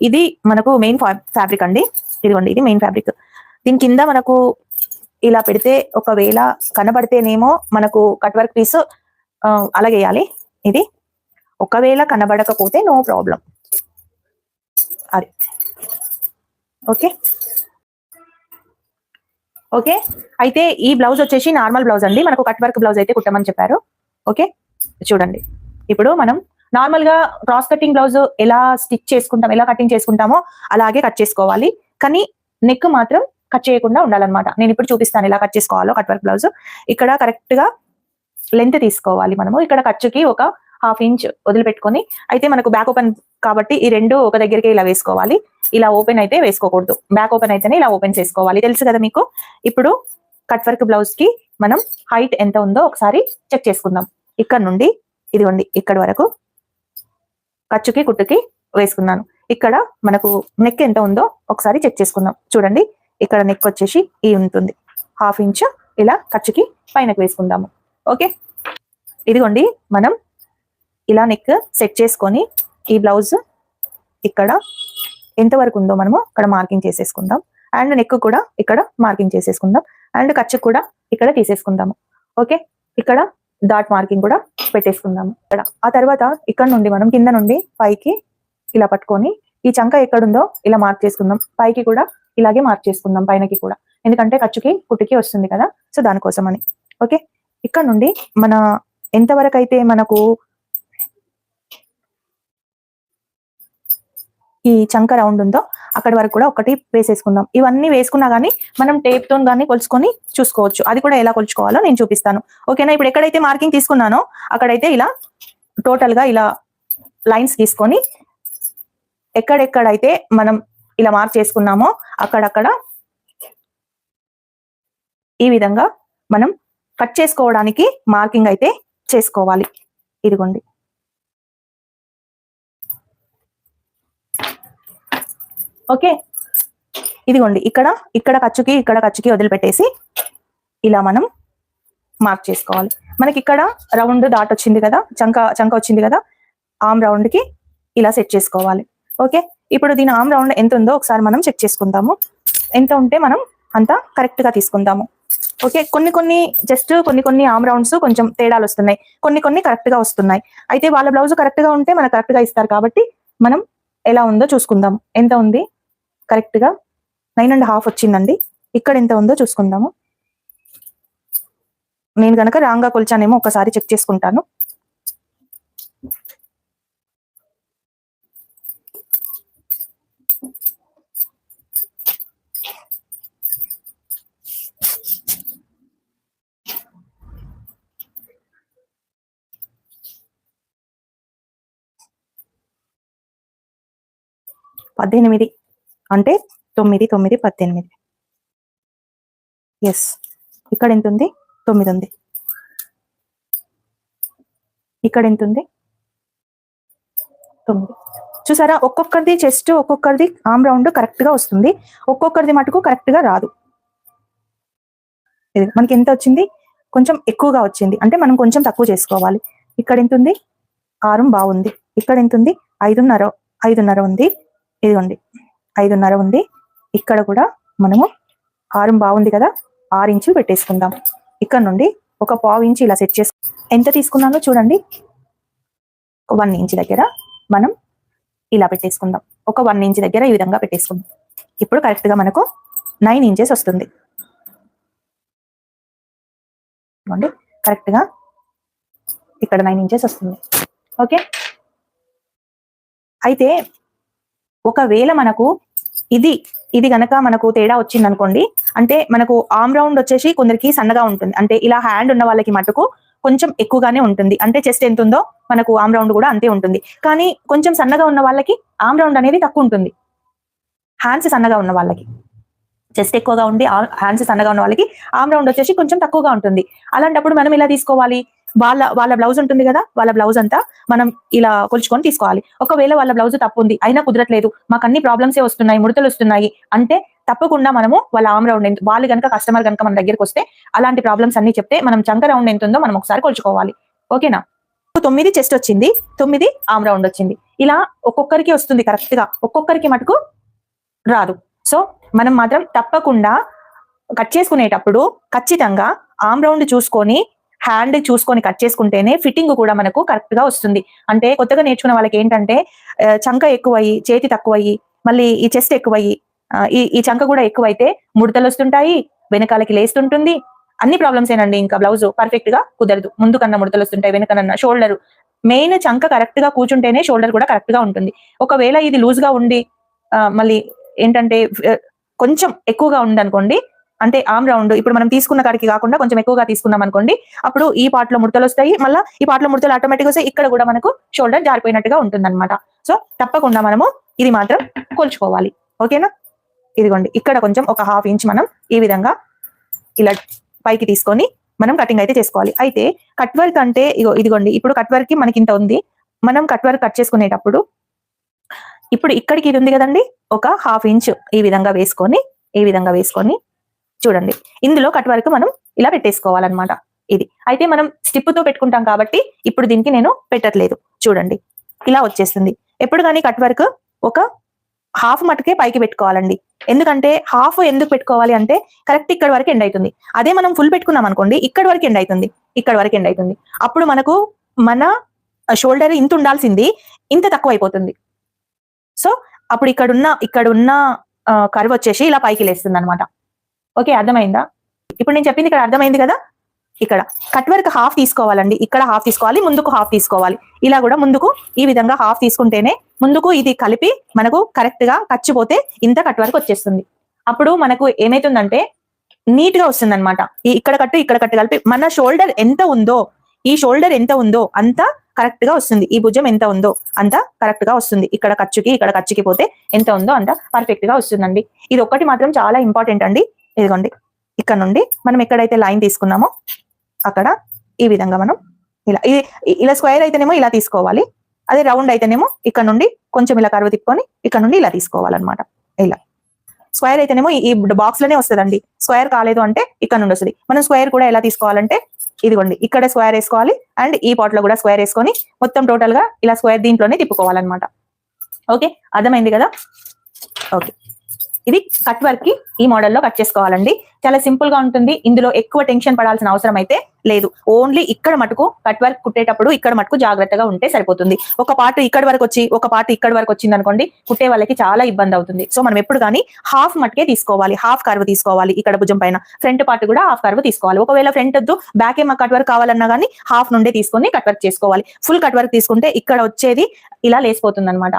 ఇది మనకు main fabric అండి. ఇదిగోండి, ఇది మెయిన్ ఫ్యాబ్రిక్. దీని కింద మనకు ఇలా పెడితే ఒకవేళ కనబడితేనేమో మనకు కట్ వర్క్ పీస్ అలాగేయాలి. ఇది ఒకవేళ కనబడకపోతే నో ప్రాబ్లం. అది ఓకే ఓకే. అయితే ఈ బ్లౌజ్ వచ్చేసి నార్మల్ బ్లౌజ్ అండి. మనకు కట్ వర్క్ బ్లౌజ్ అయితే కుట్టమని చెప్పారు. ఓకే, చూడండి. ఇప్పుడు మనం నార్మల్ గా క్రాస్ కటింగ్ బ్లౌజ్ ఎలా స్టిచ్ చేసుకుంటాం, ఎలా కటింగ్ చేసుకుంటామో అలాగే కట్ చేసుకోవాలి. కానీ నెక్ మాత్రం కట్ చేయకుండా ఉండాలన్నమాట. నేను ఇప్పుడు చూపిస్తాను ఎలా కట్ చేసుకోవాలో. కట్ వర్క్ బ్లౌజ్ ఇక్కడ కరెక్ట్ గా లెంత్ తీసుకోవాలి మనము. ఇక్కడ ఖర్చుకి ఒక 1/2 ఇంచ్ వదిలిపెట్టుకొని, అయితే మనకు బ్యాక్ ఓపెన్ కాబట్టి ఈ రెండు ఒక దగ్గరికి ఇలా వేసుకోవాలి. ఇలా ఓపెన్ అయితే వేసుకోకూడదు, బ్యాక్ ఓపెన్ అయితేనే ఇలా ఓపెన్ చేసుకోవాలి. తెలుసు కదా మీకు. ఇప్పుడు కట్ వర్క్ బ్లౌజ్ కి మనం హైట్ ఎంత ఉందో ఒకసారి చెక్ చేసుకుందాం. ఇక్కడ నుండి ఇదిగోండి ఇక్కడ వరకు ఖర్చుకి కుట్టుకి వేసుకున్నాను. ఇక్కడ మనకు నెక్ ఎంత ఉందో ఒకసారి చెక్ చేసుకుందాం. చూడండి, ఇక్కడ నెక్ వచ్చేసి ఈ ఉంటుంది. 1/2 ఇంచ్ ఇలా ఖర్చుకి పైనకు వేసుకుందాము. ఓకే, ఇదిగోండి మనం ఇలా నెక్ సెట్ చేసుకొని ఈ బ్లౌజ్ ఇక్కడ ఎంతవరకు ఉందో మనము ఇక్కడ మార్కింగ్ చేసేసుకుందాం. అండ్ నెక్ కూడా ఇక్కడ మార్కింగ్ చేసేసుకుందాం. అండ్ ఖర్చు కూడా ఇక్కడ తీసేసుకుందాము. ఓకే, ఇక్కడ డాట్ మార్కింగ్ కూడా పెట్టేసుకుందాము ఇక్కడ. ఆ తర్వాత ఇక్కడ నుండి మనం కింద నుండి పైకి ఇలా పట్టుకొని ఈ చంక ఎక్కడుందో ఇలా మార్క్ చేసుకుందాం. పైకి కూడా ఇలాగే మార్క్ చేసుకుందాం, పైనకి కూడా. ఎందుకంటే ఖర్చుకి కుట్టుకి వస్తుంది కదా, సో దానికోసం అని. ఓకే, ఇక్కడ నుండి మన ఎంతవరకు అయితే మనకు ఈ చంక రౌండ్ ఉందో అక్కడి వరకు కూడా ఒకటి వేసేసుకుందాం. ఇవన్నీ వేసుకున్నా గానీ మనం టేప్ తో గానీ కొలుచుకొని చూసుకోవచ్చు. అది కూడా ఎలా కొలుచుకోవాలో నేను చూపిస్తాను. ఓకేనా. ఇప్పుడు ఎక్కడైతే మార్కింగ్ తీసుకున్నానో అక్కడైతే ఇలా టోటల్ గా ఇలా లైన్స్ తీసుకొని ఎక్కడెక్కడైతే మనం ఇలా మార్క్ చేసుకున్నామో అక్కడక్కడ ఈ విధంగా మనం కట్ చేసుకోవడానికి మార్కింగ్ అయితే చేసుకోవాలి. ఇదిగోండి, ఓకే. ఇదిగోండి ఇక్కడ ఖర్చుకి వదిలిపెట్టేసి ఇలా మనం మార్క్ చేసుకోవాలి. మనకి ఇక్కడ రౌండ్ డాట్ వచ్చింది కదా, చంక వచ్చింది కదా, ఆమ్ రౌండ్ కి ఇలా సెట్ చేసుకోవాలి. ఓకే, ఇప్పుడు దీని ఆమ్ రౌండ్ ఎంత ఉందో ఒకసారి మనం చెక్ చేసుకుందాము. ఎంత ఉంటే మనం అంత కరెక్ట్ గా తీసుకుందాము. ఓకే, కొన్ని ఆమ్ రౌండ్స్ కొంచెం తేడాలు వస్తున్నాయి, కొన్ని కరెక్ట్ గా వస్తున్నాయి. అయితే వాళ్ళ బ్లౌజ్ కరెక్ట్ గా ఉంటే మనకు కరెక్ట్ గా ఇస్తారు కాబట్టి మనం ఎలా ఉందో చూసుకుందాం. ఎంత ఉంది కరెక్ట్ గా 9.5 వచ్చిందండి. ఇక్కడ ఎంత ఉందో చూసుకుందాము. నేను గనక రాంగ్ గా కొలిచానేమో ఒకసారి చెక్ చేసుకుంటాను. పద్దెనిమిది అంటే 9, 9, 18. ఎస్, ఇక్కడ ఎంత ఉంది? 9 ఉంది. ఇక్కడ ఎంత ఉంది? 9. చూసారా, ఒక్కొక్కరిది చెస్ట్, ఒక్కొక్కరిది ఆమ్ రౌండ్ కరెక్ట్ గా వస్తుంది, ఒక్కొక్కరిది మటుకు కరెక్ట్ గా రాదు. ఇది మనకి ఎంత వచ్చింది? కొంచెం ఎక్కువగా వచ్చింది, అంటే మనం కొంచెం తక్కువ చేసుకోవాలి. ఇక్కడ ఎంత ఉంది? 6 బాగుంది. ఇక్కడ ఎంత ఉంది? 5.5 ఉంది. ఇదిగోండి 5.5 ఉంది. ఇక్కడ కూడా మనము 6 బాగుంది కదా, 6 ఇంచులు పెట్టేసుకుందాం. ఇక్కడ నుండి ఒక 1/2 ఇంచ్ ఇలా సెట్ చేసి ఎంత తీసుకున్నానో చూడండి. 1 ఇంచ్ దగ్గర మనం ఇలా పెట్టేసుకుందాం. ఒక 1 ఇంచ్ దగ్గర ఈ విధంగా పెట్టేసుకుందాం. ఇప్పుడు కరెక్ట్ గా మనకు 9 ఇంచెస్ వస్తుంది. కరెక్ట్ గా ఇక్కడ 9 ఇంచెస్ వస్తుంది. ఓకే, అయితే ఒకవేళ మనకు ఇది గనక మనకు తేడా వచ్చింది అనుకోండి, అంటే మనకు ఆమ్ రౌండ్ వచ్చేసి కొందరికి సన్నగా ఉంటుంది, అంటే ఇలా హ్యాండ్ ఉన్న వాళ్ళకి మటుకు కొంచెం ఎక్కువగానే ఉంటుంది. అంటే చెస్ట్ ఎంత ఉందో మనకు ఆమ్ రౌండ్ కూడా అంతే ఉంటుంది. కానీ కొంచెం సన్నగా ఉన్న వాళ్ళకి ఆమ్ రౌండ్ అనేది తక్కువ ఉంటుంది. హ్యాండ్స్ సన్నగా ఉన్న వాళ్ళకి చెస్ట్ ఎక్కువగా ఉండి హ్యాండ్స్ సన్నగా ఉన్న వాళ్ళకి ఆమ్ రౌండ్ వచ్చేసి కొంచెం తక్కువగా ఉంటుంది. అలాంటప్పుడు మనం ఇలా తీసుకోవాలి. వాళ్ళ బ్లౌజ్ ఉంటుంది కదా, వాళ్ళ బ్లౌజ్ అంతా మనం ఇలా కొలుచుకొని తీసుకోవాలి. ఒకవేళ వాళ్ళ బ్లౌజ్ తప్పు ఉంది, అయినా కుదరట్లేదు, మాకు అన్ని ప్రాబ్లమ్సే వస్తున్నాయి, ముడతలు వస్తున్నాయి అంటే తప్పకుండా మనము వాళ్ళ ఆమ్ రౌండ్ ఎంత, వాళ్ళు కనుక కస్టమర్ కనుక మన దగ్గరకు వస్తే అలాంటి ప్రాబ్లమ్స్ అన్ని చెప్తే మనం చంక రౌండ్ ఎంత ఉందో మనం ఒకసారి కొలుచుకోవాలి. ఓకేనా. 9 చెస్ట్ వచ్చింది, 9 ఆమ్ రౌండ్ వచ్చింది. ఇలా ఒక్కొక్కరికి వస్తుంది కరెక్ట్ గా, ఒక్కొక్కరికి మటుకు రాదు. సో మనం మాత్రం తప్పకుండా కట్ చేసుకునేటప్పుడు ఖచ్చితంగా ఆమ్ రౌండ్ చూసుకొని హ్యాండ్ చూసుకొని కట్ చేసుకుంటేనే ఫిట్టింగ్ కూడా మనకు కరెక్ట్ గా వస్తుంది. అంటే కొత్తగా నేర్చుకున్న వాళ్ళకి ఏంటంటే చంక ఎక్కువయ్యి, చేతి తక్కువయ్యి, మళ్ళీ ఈ చెస్ట్ ఎక్కువయ్యి, ఈ చంక కూడా ఎక్కువైతే ముడతలు వస్తుంటాయి, వెనకాలకి లేస్తుంటుంది, అన్ని ప్రాబ్లమ్స్ ఏనండి. ఇంకా బ్లౌజ్ పర్ఫెక్ట్ గా కుదరదు. ముందు కన్నా ముడతలు వస్తుంటాయి, వెనకనన్నా షోల్డర్ మెయిన్ చంక కరెక్ట్ గా కూర్చుంటేనే షోల్డర్ కూడా కరెక్ట్ గా ఉంటుంది. ఒకవేళ ఇది లూజ్ గా ఉండి మళ్ళీ ఏంటంటే కొంచెం ఎక్కువగా ఉంది అనుకోండి, అంటే ఆమ్ రౌండ్ ఇప్పుడు మనం తీసుకున్న కాడికి కాకుండా కొంచెం ఎక్కువగా తీసుకున్నాం అనుకోండి, అప్పుడు ఈ పార్ట్ లో ముడతలు వస్తాయి, మళ్ళీ ఈ పార్ట్ లో ముడతలు ఆటోమేటిక్ వస్తాయి, ఇక్కడ కూడా మనకు షోల్డర్ జారిపోయినట్టుగా ఉంటుంది అనమాట. సో తప్పకుండా మనము ఇది మాత్రం కొలుచుకోవాలి. ఓకేనా? ఇదిగోండి ఇక్కడ కొంచెం ఒక 1/2 ఇంచ్ మనం ఈ విధంగా ఇలా పైకి తీసుకొని మనం కటింగ్ అయితే చేసుకోవాలి. అయితే కట్ వర్క్ అంటే ఇదిగోండి ఇప్పుడు కట్ వర్క్ కి మనకి ఇంత ఉంది. మనం కట్ వర్క్ కట్ చేసుకునేటప్పుడు ఇప్పుడు ఇక్కడికి ఇది ఉంది కదండి, ఒక 1/2 ఇంచ్ ఈ విధంగా వేసుకొని చూడండి, ఇందులో కట్ వర్క్ మనం ఇలా పెట్టేసుకోవాలన్నమాట. ఇది అయితే మనం స్టిప్ తో పెట్టుకుంటాం కాబట్టి ఇప్పుడు దీనికి నేను పెట్టట్లేదు. చూడండి ఇలా వచ్చేస్తుంది. ఎప్పుడు కానీ కట్ వర్క్ ఒక 1/2 మటుకే పైకి పెట్టుకోవాలండి. ఎందుకంటే 1/2 ఎందుకు పెట్టుకోవాలి అంటే కరెక్ట్ ఇక్కడ వరకు ఎండ్ అవుతుంది. అదే మనం ఫుల్ పెట్టుకున్నాం అనుకోండి, ఇక్కడ వరకు ఎండ్ అవుతుంది. అప్పుడు మనకు మన షోల్డర్ ఇంత ఉండాల్సింది ఇంత తక్కువ అయిపోతుంది. సో అప్పుడు ఇక్కడున్న కర్వ్ వచ్చేసి ఇలా పైకి లేస్తుంది అనమాట. ఓకే, అర్థమైందా? ఇప్పుడు నేను చెప్పింది ఇక్కడ అర్థమైంది కదా. ఇక్కడ కట్ వర్క్ 1/2 తీసుకోవాలండి, ఇక్కడ 1/2 తీసుకోవాలి, ముందుకు 1/2 తీసుకోవాలి. ఇలా కూడా ముందుకు ఈ విధంగా 1/2 తీసుకుంటేనే ముందుకు ఇది కలిపి మనకు కరెక్ట్ గా కచ్చిపోతే ఇంత కట్ వర్క్ వచ్చేస్తుంది. అప్పుడు మనకు ఏమైతుందంటే నీట్ గా వస్తుంది అనమాట. ఇక్కడ కట్టు కలిపి మన షోల్డర్ ఎంత ఉందో, ఈ షోల్డర్ ఎంత ఉందో అంత కరెక్ట్ గా వస్తుంది. ఈ భుజం ఎంత ఉందో అంత కరెక్ట్ గా వస్తుంది. ఇక్కడ ఖర్చుకి పోతే ఎంత ఉందో అంత పర్ఫెక్ట్ గా వస్తుందండి. ఇది ఒక్కటి మాత్రం చాలా ఇంపార్టెంట్ అండి. ఇదిగోండి ఇక్కడ నుండి మనం ఎక్కడైతే లైన్ తీసుకున్నామో అక్కడ ఈ విధంగా మనం ఇలా స్క్వేర్ అయితేనేమో ఇలా తీసుకోవాలి, అదే రౌండ్ అయితేనేమో ఇక్కడ నుండి కొంచెం ఇలా కర్వ్ తిప్పుకొని ఇక్కడ నుండి ఇలా తీసుకోవాలన్నమాట. ఇలా స్క్వేర్ అయితేనేమో ఈ బాక్స్ లోనే వస్తుందండి, స్క్వేర్ కాలేదు అంటే ఇక్కడ నుండి వస్తుంది. మనం స్క్వేర్ కూడా ఎలా తీసుకోవాలంటే ఇదిగోండి ఇక్కడ స్క్వేర్ వేసుకోవాలి అండ్ ఈ పాట్ లో కూడా స్క్వేర్ వేసుకొని మొత్తం టోటల్ గా ఇలా స్క్వేర్ దీంట్లోనే తిప్పుకోవాలన్నమాట. ఓకే, అర్థమైంది కదా. ఓకే, ఇది కట్ వర్క్ కి ఈ మోడల్లో కట్ చేసుకోవాలండి. చాలా సింపుల్ గా ఉంటుంది. ఇందులో ఎక్కువ టెన్షన్ పడాల్సిన అవసరం అయితే లేదు. ఓన్లీ ఇక్కడ మటుకు కట్ వర్క్ కుట్టేటప్పుడు ఇక్కడ మటుకు జాగ్రత్తగా ఉంటే సరిపోతుంది. ఒక పార్ట్ ఇక్కడ వరకు వచ్చి ఒక పార్ట్ ఇక్కడ వరకు వచ్చింది అనుకోండి, కుట్టే వాళ్ళకి చాలా ఇబ్బంది అవుతుంది. సో మనం ఎప్పుడు కానీ 1/2 మటుకే తీసుకోవాలి, 1/2 కర్వ్ తీసుకోవాలి. ఇక్కడ భుజం పైన ఫ్రంట్ పార్ట్ కూడా 1/2 కర్వ్ తీసుకోవాలి. ఒకవేళ ఫ్రంట్ వద్దు బ్యాక్ ఏమో కట్ వర్క్ కావాలన్నా కానీ 1/2 నుండే తీసుకొని కట్ వర్క్ చేసుకోవాలి. ఫుల్ కట్ వర్క్ తీసుకుంటే ఇక్కడ వచ్చేది ఇలా లేసిపోతుంది అనమాట.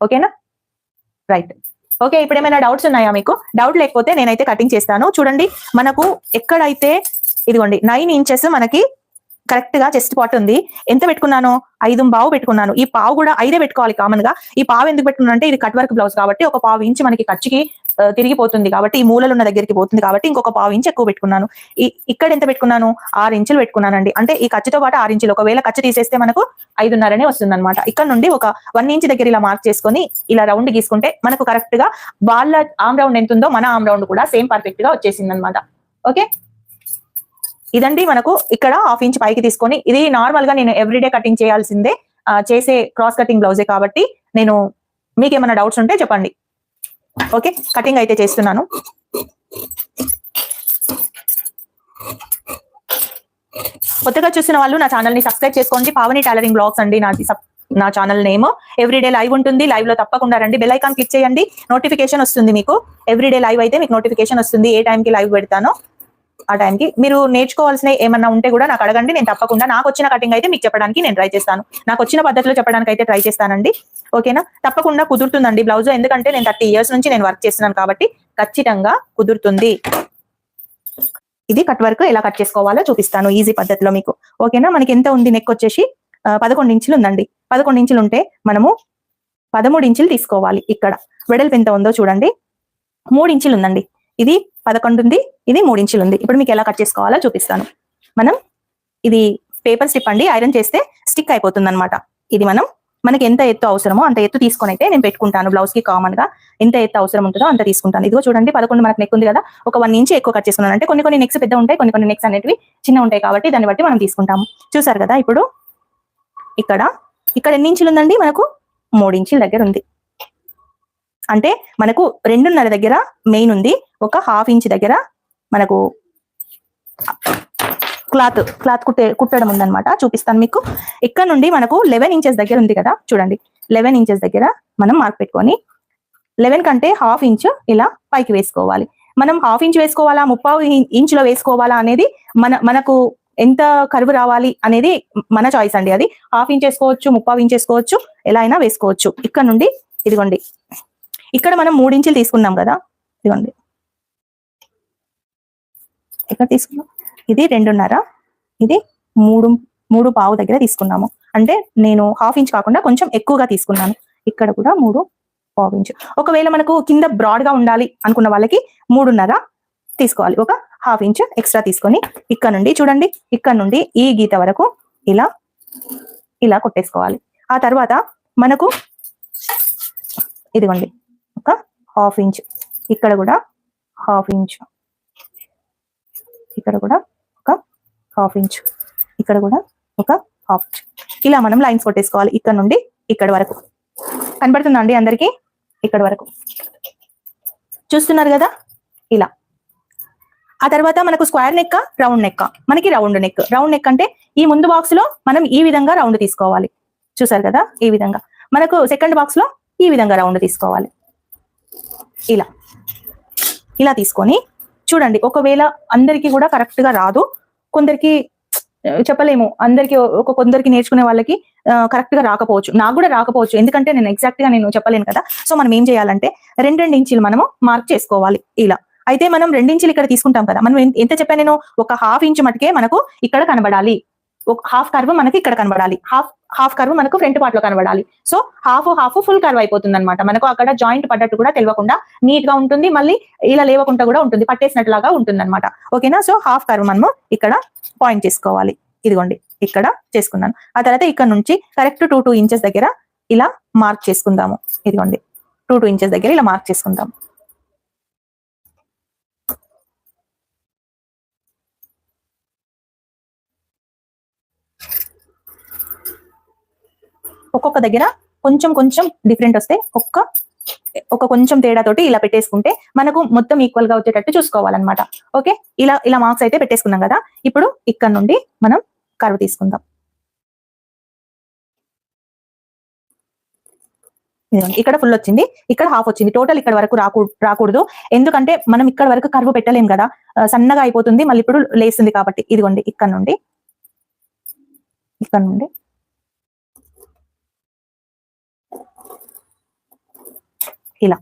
ఓకేనా? రైట్. ఓకే, ఇప్పుడు ఏమైనా డౌట్స్ ఉన్నాయా మీకు? డౌట్ లేకపోతే నేనైతే కటింగ్ చేస్తాను. చూడండి, మనకు ఎక్కడైతే ఇదిగోండి 9 ఇంచెస్ మనకి కరెక్ట్ గా చెస్ట్ పార్ట్ ఉంది. ఎంత పెట్టుకున్నాను? 5.5 పెట్టుకున్నాను. ఈ పావు కూడా 5 పెట్టుకోవాలి కామన్ గా. ఈ పావు ఎందుకు పెట్టుకున్నాను అంటే ఇది కట్ వర్క్ బ్లౌజ్ కాబట్టి ఒక 1/2 ఇంచ్ మనకి ఖర్చుకి తిరిగిపోతుంది కాబట్టి, ఈ మూలలు ఉన్న దగ్గరికి పోతుంది కాబట్టి ఇంకొక 1/2 ఇంచ్ ఎక్కువ పెట్టుకున్నాను. ఇక్కడ ఎంత పెట్టుకున్నాను? 6 ఇంచులు పెట్టుకున్నానండి. అంటే ఈ ఖర్చుతో పాటు 6 ఇంచులు. ఒకవేళ ఖర్చు తీసేస్తే మనకు 5.5 వస్తుంది అనమాట. ఇక్కడ నుండి ఒక 1 ఇంచ్ దగ్గర ఇలా మార్క్ చేసుకొని ఇలా రౌండ్ గీసుకుంటే మనకు కరెక్ట్ గా వాళ్ళ ఆమ్ రౌండ్ ఎంత ఉందో మన ఆమ్ రౌండ్ కూడా సేమ్ పర్ఫెక్ట్ గా వచ్చేసింది అనమాట. ఓకే, ఇదండి మనకు ఇక్కడ 1/2 ఇంచ్ పైకి తీసుకొని, ఇది నార్మల్ గా నేను ఎవ్రీడే కటింగ్ చేయాల్సిందే, చేసే క్రాస్ కటింగ్ బ్లౌజే కాబట్టి నేను మీకేమైనా డౌట్స్ ఉంటే చెప్పండి. ఓకే, కటింగ్ అయితే చేస్తున్నాను. కొత్తగా చూసిన వాళ్ళు నా ఛానల్ ని సబ్స్క్రైబ్ చేసుకోండి. పావని టైలరింగ్ బ్లాగ్స్ అండి నా ఛానల్ నేమ్. ఎవ్రీడే లైవ్ ఉంటుంది. లైవ్ లో తప్పకుండా రండి. బెల్ ఐకాన్ క్లిక్ చేయండి, నోటిఫికేషన్ వస్తుంది మీకు. ఎవ్రీడే లైవ్ అయితే మీకు నోటిఫికేషన్ వస్తుంది. ఏ టైంకి లైవ్ పెడతానో ఆ టైంకి. మీరు నేర్చుకోవాల్సిన ఏమన్నా ఉంటే కూడా నాకు అడగండి. నేను తప్పకుండా నాకు వచ్చిన కటింగ్ అయితే మీకు చెప్పడానికి నేను ట్రై చేస్తాను. నాకు వచ్చిన పద్ధతిలో చెప్పడానికి అయితే ట్రై చేస్తానండి. ఓకేనా? తప్పకుండా కుదురుతుందండి బ్లౌజ్. ఎందుకంటే నేను 30 ఇయర్స్ నుంచి నేను వర్క్ చేస్తున్నాను కాబట్టి ఖచ్చితంగా కుదురుతుంది. ఇది కట్ వర్క్ ఎలా కట్ చేసుకోవాలో చూపిస్తాను ఈజీ పద్ధతిలో మీకు. ఓకేనా? మనకి ఎంత ఉంది? నెక్ వచ్చేసి 11 ఇంచులు ఉందండి. 11 ఇంచులు ఉంటే మనము 13 ఇంచులు తీసుకోవాలి. ఇక్కడ వెడల్పు ఎంత ఉందో చూడండి, 3 ఇంచులు ఉందండి. ఇది 11 ఉంది, ఇది 3 ఇంచులు ఉంది. ఇప్పుడు మీకు ఎలా కట్ చేసుకోవాలో చూపిస్తాను. మనం ఇది పేపర్ స్టిప్ అండి, ఐరన్ చేస్తే స్టిక్ అయిపోతుంది అనమాట. ఇది మనకి ఎంత ఎత్తు అవసరమో అంత ఎత్తు తీసుకొని అయితే నేను పెట్టుకుంటాను. బ్లౌజ్ కి కామన్ గా ఎంత ఎత్తు అవసరం ఉంటుందో అంత తీసుకుంటాను. ఇదిగో చూడండి, 11 మనకు నెక్ ఉంది కదా, ఒక 1 ఇంచ్ ఎక్కువ కట్ చేసుకున్నాను. అంటే కొన్ని నెక్స్ పెద్ద ఉంటాయి, కొన్ని నెక్స్ అనేటివి చిన్న ఉంటాయి కాబట్టి దాన్ని బట్టి మనం తీసుకుంటాము. చూసారు కదా. ఇప్పుడు ఇక్కడ ఎన్ని ఇంచులు ఉందండి? మనకు 3 ఇంచుల దగ్గర ఉంది. అంటే మనకు 2.5 దగ్గర మెయిన్ ఉంది, ఒక ½ ఇంచ్ దగ్గర మనకు క్లాత్ కుట్టడం ఉందన్నమాట. చూపిస్తాను మీకు. ఇక్కడ నుండి మనకు 11 ఇంచెస్ దగ్గర ఉంది కదా, చూడండి 11 ఇంచెస్ దగ్గర మనం మార్క్ పెట్టుకొని 11 కంటే ½ ఇంచ్ ఇలా పైకి వేసుకోవాలి. మనం ½ ఇంచ్ వేసుకోవాలా, 30 ఇంచులో వేసుకోవాలా అనేది మనకు ఎంత కర్వ్ రావాలి అనేది మన చాయిస్ అండి. అది ½ ఇంచ్ వేసుకోవచ్చు, 30 ఇంచ్ వేసుకోవచ్చు, ఎలా అయినా వేసుకోవచ్చు. ఇక్కడ నుండి ఇదిగోండి, ఇక్కడ మనం 3 ఇంచులు తీసుకున్నాం కదా, ఇదిగోండి ఇక్కడ తీసుకున్నాం, ఇది 2.5, ఇది 3.5 దగ్గర తీసుకున్నాము. అంటే నేను ½ ఇంచ్ కాకుండా కొంచెం ఎక్కువగా తీసుకున్నాను. ఇక్కడ కూడా 3.5 ఇంచ్. ఒకవేళ మనకు కింద బ్రాడ్ గా ఉండాలి అనుకున్న వాళ్ళకి 3.5 తీసుకోవాలి, ఒక ½ ఇంచ్ ఎక్స్ట్రా తీసుకొని ఇక్కడ నుండి చూడండి, ఇక్కడ నుండి ఈ గీత వరకు ఇలా కొట్టేసుకోవాలి. ఆ తర్వాత మనకు ఇదిగోండి ఒక ½ ఇంచ్, ఇక్కడ కూడా ½ ఇంచ్, ఇక్కడ కూడా ఒక ½ ఇంచ్, ఇక్కడ కూడా ఒక ½ ఇంచ్. ఇలా మనం లైన్స్ కొట్టేసుకోవాలి ఇక్కడ నుండి ఇక్కడ వరకు. కనబడుతుందండి అందరికీ? ఇక్కడ వరకు చూస్తున్నారు కదా, ఇలా. ఆ తర్వాత మనకు స్క్వేర్ నెక్, రౌండ్ నెక్. మనకి రౌండ్ నెక్ అంటే ఈ ముందు బాక్స్ లో మనం ఈ విధంగా రౌండ్ తీసుకోవాలి. చూసారు కదా, ఈ విధంగా. మనకు సెకండ్ బాక్స్ లో ఈ విధంగా రౌండ్ తీసుకోవాలి. ఇలా తీసుకొని చూడండి. ఒకవేళ అందరికీ కూడా కరెక్ట్ గా రాదు, కొందరికి చెప్పలేము, కొందరికి నేర్చుకునే వాళ్ళకి కరెక్ట్ గా రాకపోవచ్చు, నాకు కూడా రాకపోవచ్చు, ఎందుకంటే నేను ఎగ్జాక్ట్ గా నేను చెప్పలేను కదా. సో మనం ఏం చేయాలంటే 2 ఇంచులు మనము మార్క్ చేసుకోవాలి ఇలా. అయితే మనం 2 ఇంచులు ఇక్కడ తీసుకుంటాం కదా, మనం ఎంత చెప్పాను నేను, ఒక ½ ఇంచ్ మటుకే మనకు ఇక్కడ కనబడాలి, ఒక హాఫ్ కర్వ్ మనకి ఇక్కడ కనబడాలి, హాఫ్ కర్వ్ మనకు ఫ్రంట్ పార్ట్ లో కనబడాలి. సో హాఫ్ ఫుల్ కర్వ్ అయిపోతుంది అనమాట. మనకు అక్కడ జాయింట్ పడ్డట్టు కూడా తెలియకుండా నీట్ గా ఉంటుంది, మళ్ళీ ఇలా లేవకుండా కూడా ఉంటుంది, పట్టేసినట్లాగా ఉంటుంది అనమాట. ఓకేనా? సో హాఫ్ కర్వ్ మనము ఇక్కడ పాయింట్ చేసుకోవాలి. ఇదిగోండి ఇక్కడ చేసుకున్నాను. ఆ తర్వాత ఇక్కడ నుంచి కరెక్ట్ 2 ఇంచెస్ దగ్గర ఇలా మార్క్ చేసుకుందాము. ఇదిగోండి 2 ఇంచెస్ దగ్గర ఇలా మార్క్ చేసుకుందాం. ఒక్కొక్క దగ్గర కొంచెం డిఫరెంట్ వస్తే ఒక కొంచెం తేడాతోటి ఇలా పెట్టేసుకుంటే మనకు మొత్తం ఈక్వల్ గా వచ్చేటట్టు చూసుకోవాలన్నమాట. ఓకే, ఇలా మార్క్స్ అయితే పెట్టేసుకున్నాం కదా. ఇప్పుడు ఇక్కడ నుండి మనం కర్వ్ తీసుకుందాం. ఇక్కడ ఫుల్ వచ్చింది, ఇక్కడ హాఫ్ వచ్చింది, టోటల్ ఇక్కడ వరకు రాకూడదు. ఎందుకంటే మనం ఇక్కడ వరకు కర్వ్ పెట్టలేం కదా, సన్నగా అయిపోతుంది, మళ్ళీ ఇప్పుడు లేస్తుంది కాబట్టి. ఇదిగోండి ఇక్కడ నుండి ఇలా,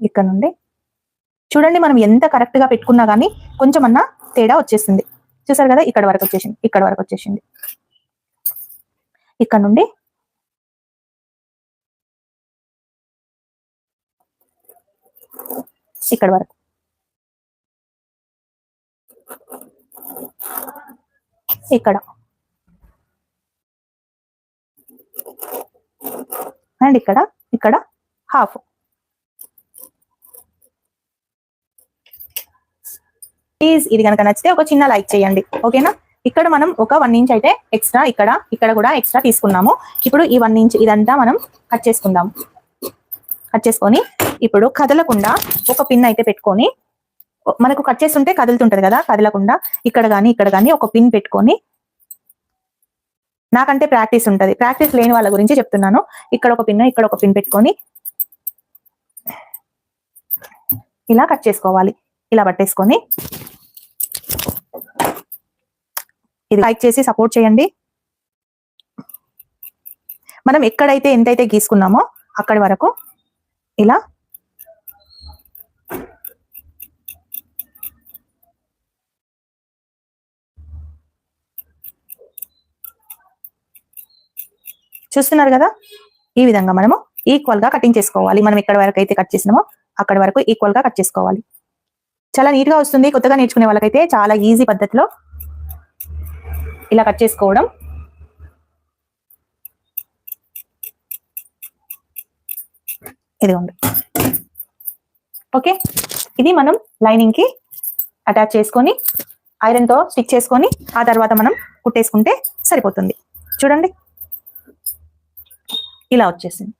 ఇక్కడ నుండి చూడండి, మనం ఎంత కరెక్ట్ గా పెట్టుకున్నా గానీ కొంచెం అన్నా తేడా వచ్చేస్తుంది. చూసారు కదా, ఇక్కడ వరకు వచ్చేసింది, ఇక్కడ నుండి ఇక్కడ వరకు, ఇక్కడ అండ్ ఇక్కడ హాఫ్. ప్లీజ్ ఇది కనుక నచ్చితే ఒక చిన్న లైక్ చేయండి. ఓకేనా? ఇక్కడ మనం ఒక 1 ఇంచ్ అయితే ఎక్స్ట్రా, ఇక్కడ కూడా ఎక్స్ట్రా తీసుకున్నాము. ఇప్పుడు ఈ 1 ఇంచ్ ఇదంతా మనం కట్ చేసుకుందాం. కట్ చేసుకొని ఇప్పుడు కదలకుండా ఒక పిన్ అయితే పెట్టుకొని, మనకు కట్ చేస్తుంటే కదులుతుంటది కదా, కదలకుండా ఇక్కడ కానీ ఒక పిన్ పెట్టుకొని, నాకంటే ప్రాక్టీస్ ఉంటది, ప్రాక్టీస్ లేని వాళ్ళ గురించి చెప్తున్నాను. ఇక్కడ ఒక పిన్ పెట్టుకొని ఇలా కట్ చేసుకోవాలి. ఇలా పట్టేసుకొని ఇది లైక్ చేసి సపోర్ట్ చేయండి. మనం ఎక్కడైతే ఎంతైతే గీసుకున్నామో అక్కడి వరకు ఇలా చూస్తున్నారు కదా, ఈ విధంగా మనము ఈక్వల్ గా కటింగ్ చేసుకోవాలి. మనం ఎక్కడి వరకు అయితే కట్ చేసినామో అక్కడి వరకు ఈక్వల్ గా కట్ చేసుకోవాలి. చాలా నీట్ గా వస్తుంది. కొత్తగా నేర్చుకునే వాళ్ళకైతే చాలా ఈజీ పద్ధతిలో ఇలా కట్ చేసుకోవడం. ఇదిగోండి. ఓకే, ఇది మనం లైనింగ్ కి అటాచ్ చేసుకొని ఐరన్ తో స్టిచ్ చేసుకొని ఆ తర్వాత మనం కుట్టేసుకుంటే సరిపోతుంది. చూడండి, ఇలా వచ్చేసింది.